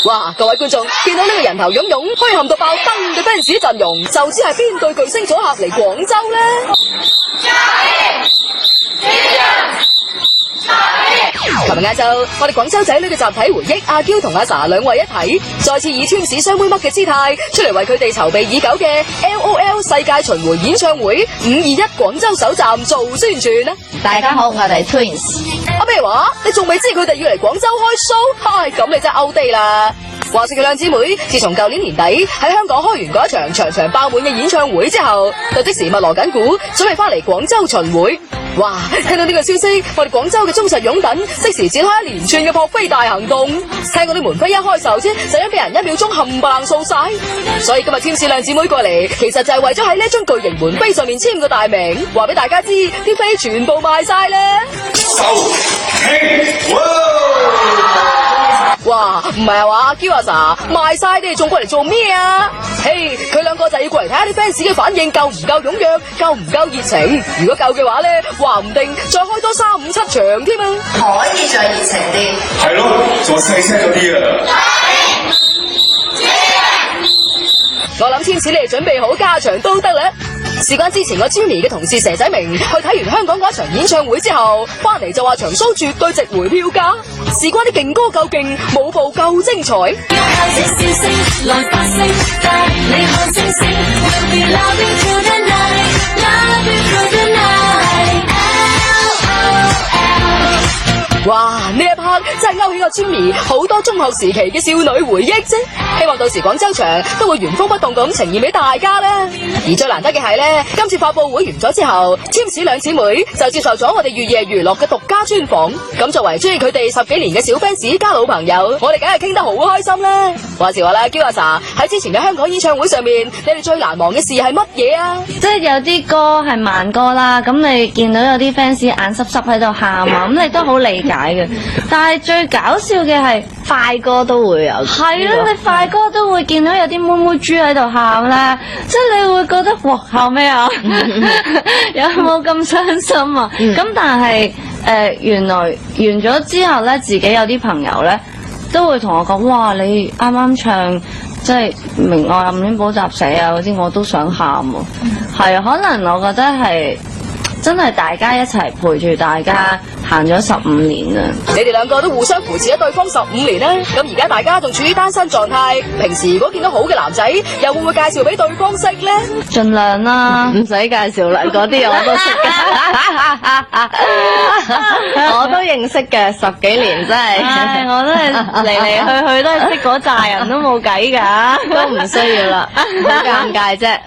哇！各位觀眾見到呢個人頭湧湧、墟冚到爆燈嘅 fans 陣容，就知係邊隊巨星組合嚟廣州呢？琴日晏晝，我哋廣州仔女嘅集體回憶，阿嬌同阿 sa 兩位一體，再次以 Twins 雙妹嘜嘅姿態出嚟為佢哋籌備已久嘅 LOL 世界巡迴演唱會521廣州首站做宣傳啊！大家好，我哋 Twins。咩話？你仲未知佢哋要嚟廣州開 show？ 唉，咁你真係 out 啲啦！話說佢兩姊妹，自從舊年年底喺香港開完嗰一場場場爆滿嘅演唱會之後，就即時密鑼緊鼓，準備翻嚟廣州巡迴。哇！聽到呢個消息，我哋廣州嘅忠實擁躉即時展開一連串嘅撲飛大行動。聽嗰啲門飛一開售啫，就已經俾人1秒鐘冚唪唥掃晒。所以今日天使兩姊妹過嚟，其實就係為咗喺呢張巨型門飛上面簽個大名，話俾大家知啲飛全部賣晒啦。哇，唔係啊話，嬌阿 sa 賣晒你哋仲過嚟做咩啊？嘿，佢兩個就要過嚟睇下啲 fans 嘅反應夠唔夠踴躍，夠唔夠熱情。如果夠嘅話咧，話唔定再開多3、5、7場添啊！可以再熱情啲。係咯，再細聲咗啲啊！我諗天使你哋準備好加場都得啦。事關之前我 Jimmy 嘅同事蛇仔明去睇完香港嗰一場演唱會之後，翻嚟就話場 show 絕對值回票價。事關啲勁歌夠勁，舞步夠精彩。哇！呢一 part 真係勾起我 Jimmy 好多中學時期嘅少女回憶啫。希望到時廣州場都會原封不動咁呈現俾大家啦。而最難得嘅係呢，今次發佈會完咗之後，天使兩姊妹就接受咗我哋粵夜娛樂嘅獨家專訪。咁作為中意佢哋10幾年嘅小 fans 加老朋友，我哋梗係傾得好開心啦。話時話啦，嬌阿 sa 喺之前嘅香港演唱會上面，你哋最難忘嘅事係乜嘢啊？即係有啲歌係慢歌啦，咁你見到有啲 fans 眼濕濕喺度喊啊，咁你都好理解嘅。但係最搞笑嘅係快歌都會有，係咯，你快歌都會見到有啲妹妹豬喺度喊啦，即係你會覺得哇，喊咩啊？有冇咁傷心啊？咁但係原來完咗之後咧，自己有啲朋友咧都會同我講，哇，你啱啱唱即係明愛暗戀補習社啊嗰啲，我都想喊喎。係啊，可能我覺得係真係大家一齊陪住大家行咗15年啦。你哋兩個都互相扶持咗對方15年啦。咁而家大家仲處於單身狀態，平時如果見到好嘅男仔，又會唔會介紹俾對方識呢？盡量啦，唔使介紹啦，嗰啲我都識嘅，我都認識嘅，10幾年真係，我都係嚟嚟去去都係識嗰扎人，都冇計㗎，都唔需要啦，好尷尬啫。